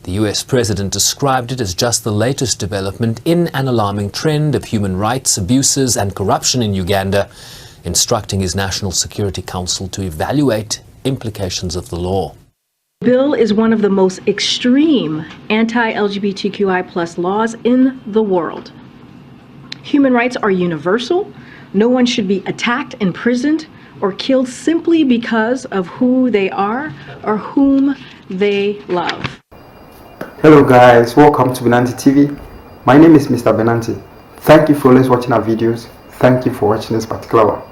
The US president described it as just the latest development in an alarming trend of human rights abuses and corruption in Uganda, instructing his National Security Council to evaluate implications of the law. The bill is one of the most extreme anti-LGBTQI+ laws in the world. Human rights are universal. No one should be attacked, imprisoned, or killed simply because of who they are or whom they love. Hello guys, welcome to Benanti TV. My name is Mr. Benanti. Thank you for always watching our videos. Thank you for watching this particular one.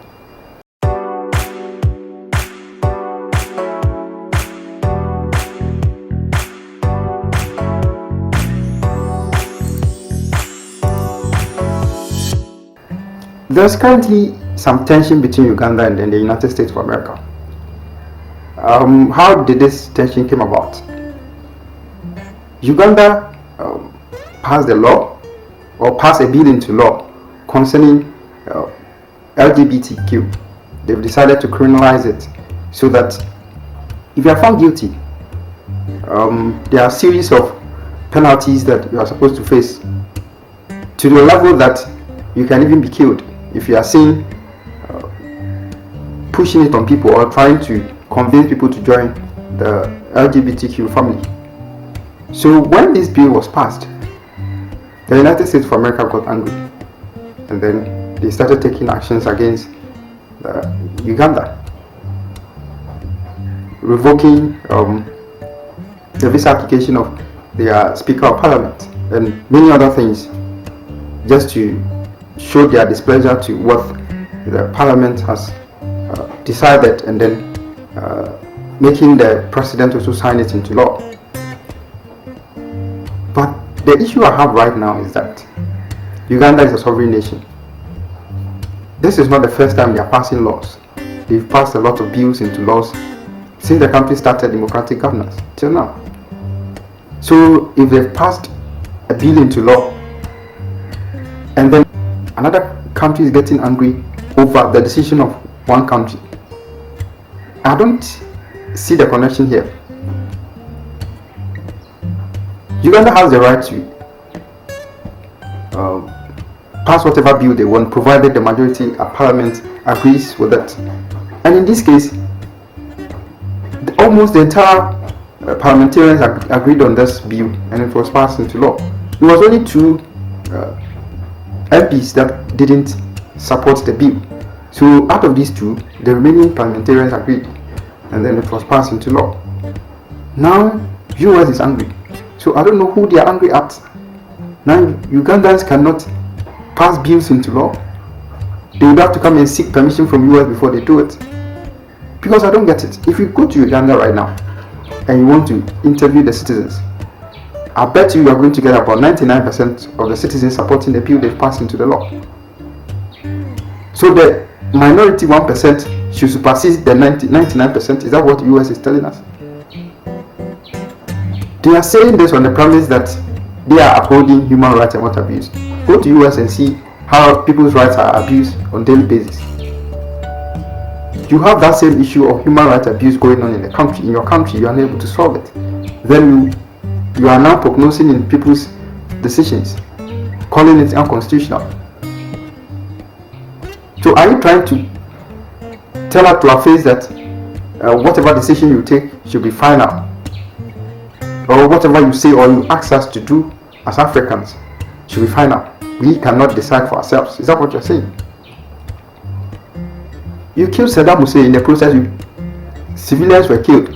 There's currently some tension between Uganda and the United States of America. How did this tension come about? Uganda passed a law or passed a bill into law concerning LGBTQ. They've decided to criminalize it so that if you are found guilty, there are a series of penalties that you are supposed to face, to the level that you can even be killed if you are seen pushing it on people or trying to convince people to join the LGBTQ family. So when this bill was passed, the United States of America got angry, and then they started taking actions against Uganda, revoking the visa application of their Speaker of Parliament and many other things, just to show their displeasure to what the Parliament has decided, and then making the President also sign it into law. But the issue I have right now is that Uganda is a sovereign nation. This is not the first time they are passing laws. They've passed a lot of bills into laws since the country started democratic governance till now. So if they've passed a bill into law and then another country is getting angry over the decision of one country, I don't see the connection here. Uganda has the right to pass whatever bill they want, provided the majority of Parliament agrees with it. And in this case, almost the entire parliamentarians agreed on this bill, and it was passed into law. It was only two MPs that didn't support the bill. So out of these two, the remaining parliamentarians agreed, and then it was passed into law. Now US is angry, so I don't know who they are angry at. Now Ugandans cannot pass bills into law. They would have to come and seek permission from US before they do it, because I don't get it. If you go to Uganda right now and you want to interview the citizens, I bet you are going to get about 99% of the citizens supporting the bill they've passed into the law. So the minority 1% should supersede the 99%. Is that what the US is telling us? They are saying this on the premise that they are upholding human rights and what abuse. Go to US and see how people's rights are abused on a daily basis. You have that same issue of human rights abuse going on in the country, in your country, you are unable to solve it. Then you are now prognosing in people's decisions, calling it unconstitutional. So are you trying to tell her to our face that whatever decision you take should be final, or whatever you say or you ask us to do as Africans should be final? We cannot decide for ourselves. Is that what you're saying? You killed Saddam Hussein. In the process, civilians were killed.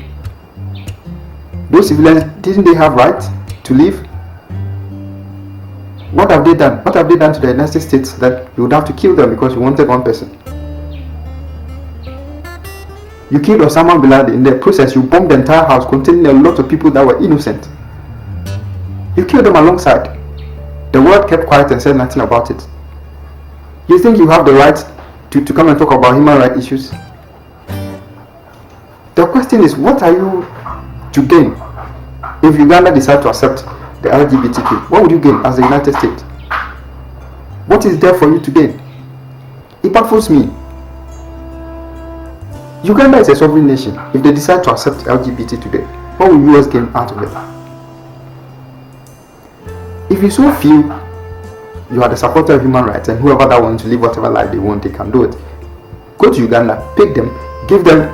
Those civilians, didn't they have right to live? What have they done? What have they done to the United States that you would have to kill them because you wanted one person? You killed Osama bin Laden. In the process, you bombed the entire house containing a lot of people that were innocent. You killed them alongside. The world kept quiet and said nothing about it. You think you have the right to come and talk about human rights issues? The question is, what are you to gain if Uganda decides to accept the LGBTQ? What would you gain as the United States? What is there for you to gain? It baffles me. Uganda is a sovereign nation. If they decide to accept LGBT today, what will US gain out of it? If you so feel you are the supporter of human rights, and whoever that wants to live whatever life they want, they can do it. Go to Uganda, pick them, give them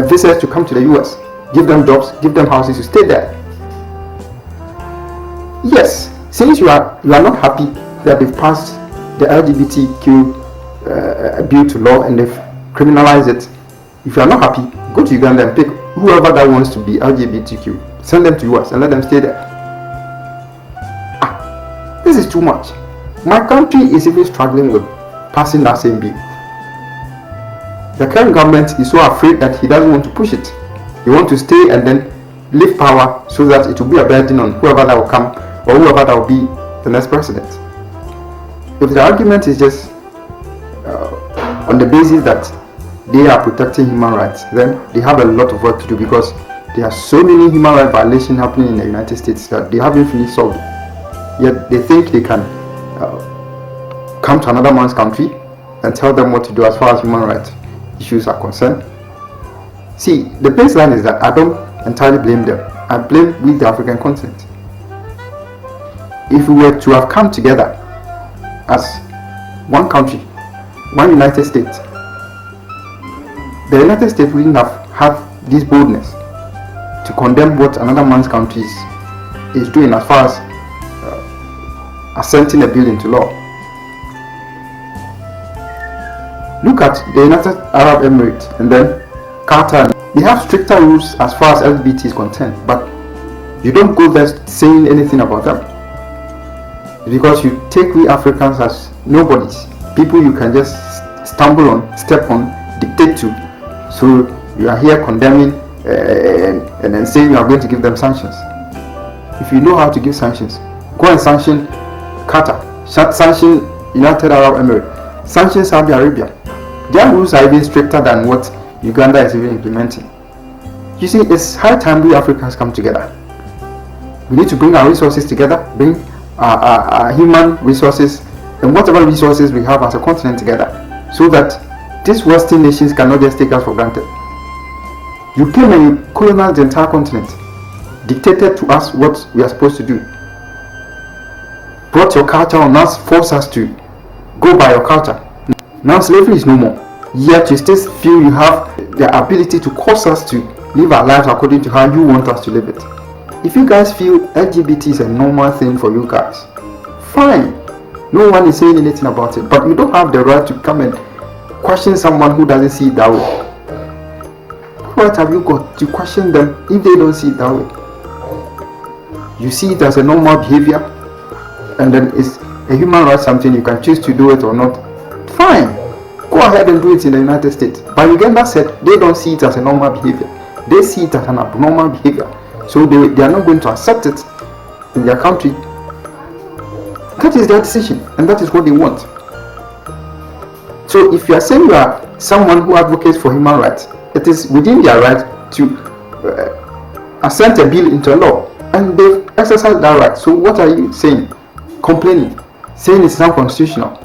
visas to come to the US, give them jobs, give them houses to stay there. Yes, since you are not happy that they've passed the LGBTQ bill to law and they've criminalized it, if you are not happy, go to Uganda and pick whoever that wants to be LGBTQ, send them to US and let them stay there. This is too much. My country is even struggling with passing that same bill. The current government is so afraid that he doesn't want to push it. He wants to stay and then leave power so that it will be a burden on whoever that will come or whoever that will be the next president. If the argument is just on the basis that they are protecting human rights, then they have a lot of work to do, because there are so many human rights violations happening in the United States that they haven't fully solved. Yet they think they can come to another man's country and tell them what to do as far as human rights issues are concerned. See, the baseline is that I don't entirely blame them. I blame with the African continent. If we were to have come together as one country, one United States, the United States wouldn't have had this boldness to condemn what another man's country is doing as far as assenting a bill into law. Look at the United Arab Emirates and then Qatar. They have stricter rules as far as LGBT is concerned, but you don't go there saying anything about them, because you take we Africans as nobodies, people you can just stumble on, step on, dictate to. So you are here condemning and then saying you are going to give them sanctions. If you know how to give sanctions, go and sanction Qatar, sanction United Arab Emirates, sanction Saudi Arabia. Their rules are even stricter than what Uganda is even implementing. You see, it's high time we Africans come together. We need to bring our resources together, bring our human resources and whatever resources we have as a continent together, so that these Western nations cannot just take us for granted. You came and you colonized the entire continent, dictated to us what we are supposed to do, brought your culture on us, forced us to go by your culture. Now slavery is no more, yet you still feel you have the ability to cause us to live our lives according to how you want us to live it. If you guys feel LGBT is a normal thing for you guys, fine, no one is saying anything about it, but you don't have the right to come and question someone who doesn't see it that way. What have you got to question them if they don't see it that way? You see it as a normal behavior, and then it's a human right, something you can choose to do it or not. Fine, go ahead and do it in the United States. But Uganda said they don't see it as a normal behavior. They see it as an abnormal behavior. So they are not going to accept it in their country. That is their decision, and that is what they want. So if you are saying you are someone who advocates for human rights, it is within their right to assent a bill into law, and they've exercised that right. So what are you saying? Complaining, saying it's unconstitutional.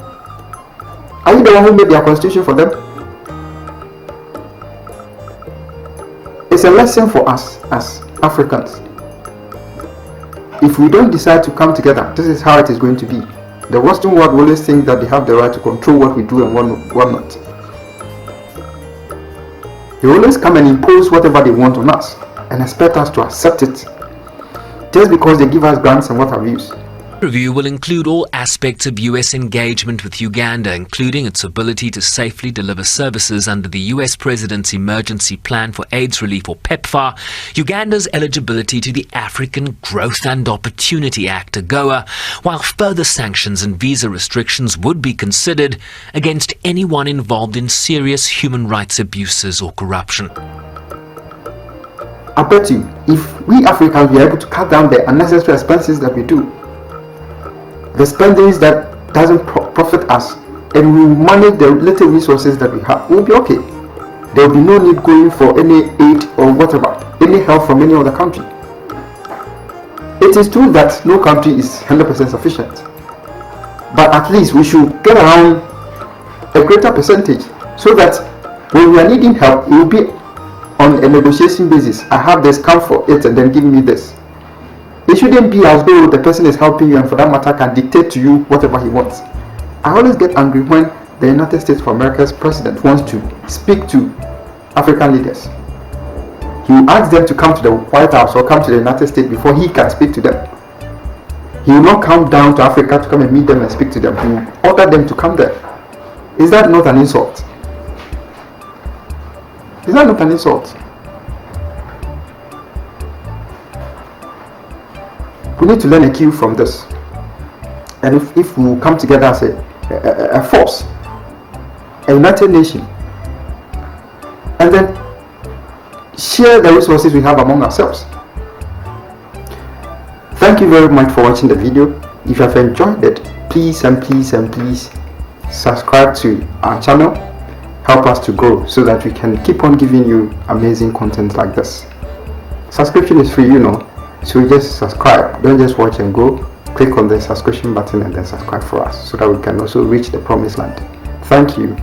Are you the one who made their constitution for them? It's a lesson for us as Africans. If we don't decide to come together, this is how it is going to be. The Western world will always think that they have the right to control what we do and what not. They always come and impose whatever they want on us and expect us to accept it just because they give us grants and what have you. Review will include all aspects of U.S. engagement with Uganda, including its ability to safely deliver services under the U.S. President's Emergency Plan for AIDS Relief, or PEPFAR, Uganda's eligibility to the African Growth and Opportunity Act, AGOA, while further sanctions and visa restrictions would be considered against anyone involved in serious human rights abuses or corruption. I bet you, if we Africans were able to cut down the unnecessary expenses that we do, the spendings that doesn't profit us, and we manage the little resources that we have, we'll be okay. There will be no need going for any aid or whatever, any help from any other country. It is true that no country is 100% sufficient, but at least we should get around a greater percentage, so that when we are needing help, it will be on a negotiation basis. I have this, come for it, and then give me this. It shouldn't be as though the person is helping you and for that matter can dictate to you whatever he wants. I always get angry when the United States of America's president wants to speak to African leaders. He will ask them to come to the White House or come to the United States before he can speak to them. He will not come down to Africa to come and meet them and speak to them. He will order them to come there. Is that not an insult? Is that not an insult? We need to learn a cue from this. And if we come together as a force, a united nation, and then share the resources we have among ourselves. Thank you very much for watching the video. If you have enjoyed it, please subscribe to our channel. Help us to grow so that we can keep on giving you amazing content like this. Subscription is free, so just subscribe. Don't just watch and go. Click on the subscription button and then subscribe for us so that we can also reach the promised land. Thank you.